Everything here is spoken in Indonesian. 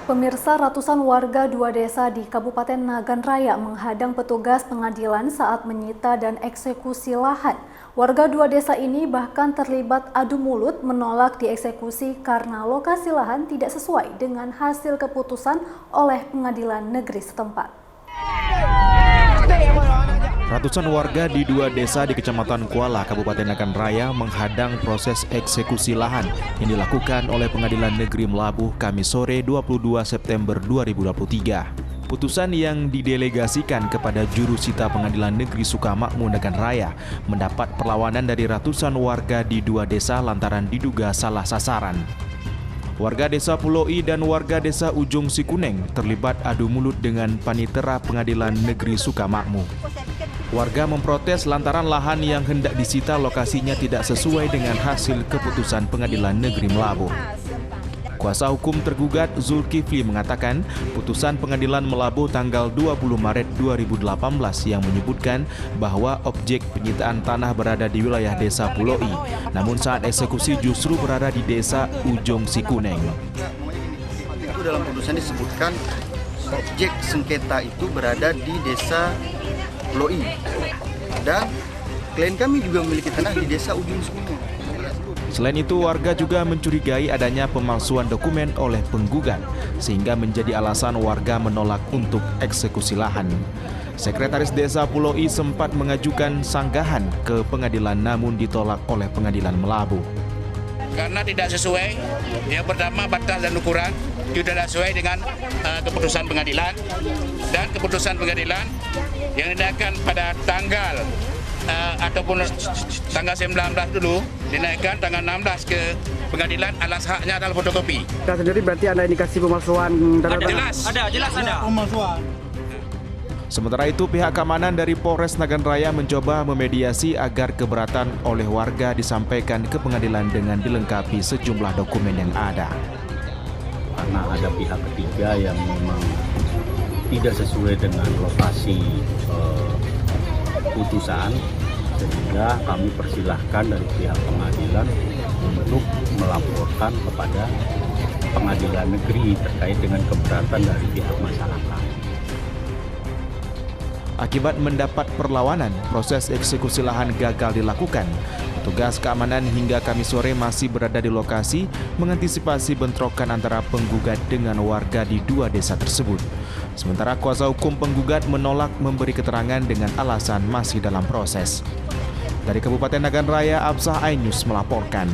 Pemirsa, ratusan warga dua desa di Kabupaten Nagan Raya menghadang petugas pengadilan saat menyita dan eksekusi lahan. Warga dua desa ini bahkan terlibat adu mulut menolak dieksekusi karena lokasi lahan tidak sesuai dengan hasil keputusan oleh pengadilan negeri setempat. Ratusan warga di dua desa di Kecamatan Kuala, Kabupaten Nagan Raya menghadang proses eksekusi lahan yang dilakukan oleh Pengadilan Negeri Melabuh Kamis sore 22 September 2023. Putusan yang didelegasikan kepada jurusita Pengadilan Negeri Sukamakmur Nagan Raya mendapat perlawanan dari ratusan warga di dua desa lantaran diduga salah sasaran. Warga desa Pulau I dan warga desa Ujung Sikuneng terlibat adu mulut dengan panitera Pengadilan Negeri Sukamakmur. Warga memprotes lantaran lahan yang hendak disita lokasinya tidak sesuai dengan hasil keputusan Pengadilan Negeri Melabuh. Kuasa hukum tergugat Zulkifli mengatakan putusan Pengadilan Melabuh tanggal 20 Maret 2018 yang menyebutkan bahwa objek penyitaan tanah berada di wilayah desa Pulau I, namun saat eksekusi justru berada di desa Ujung Sikuneng. Itu dalam putusan disebutkan objek sengketa itu berada di desa Pulau I, dan klien kami juga memiliki tanah di desa Ujung Sikuneng. Selain itu, warga juga mencurigai adanya pemalsuan dokumen oleh penggugat, sehingga menjadi alasan warga menolak untuk eksekusi lahan. Sekretaris Desa Pulau I sempat mengajukan sanggahan ke pengadilan namun ditolak oleh Pengadilan Melabuh. Karena tidak sesuai, yang pertama batas dan ukuran tidak sesuai dengan keputusan pengadilan, dan keputusan pengadilan yang dinaikkan pada tanggal ataupun tanggal 19 dulu, dinaikkan tanggal 16 ke pengadilan, alas haknya adalah fotokopi. Kita sendiri berarti ada indikasi pemalsuan? Jelas ada. Pemalsuan. Sementara itu, pihak keamanan dari Polres Nagan Raya mencoba memediasi agar keberatan oleh warga disampaikan ke pengadilan dengan dilengkapi sejumlah dokumen yang ada. Karena ada pihak ketiga yang memang tidak sesuai dengan lokasi putusan, sehingga kami persilahkan dari pihak pengadilan untuk melaporkan kepada pengadilan negeri terkait dengan keberatan dari pihak masyarakat. Akibat mendapat perlawanan, proses eksekusi lahan gagal dilakukan. Petugas keamanan hingga Kamis sore masih berada di lokasi mengantisipasi bentrokan antara penggugat dengan warga di dua desa tersebut. Sementara kuasa hukum penggugat menolak memberi keterangan dengan alasan masih dalam proses. Dari Kabupaten Nagan Raya, Absah Ainus melaporkan.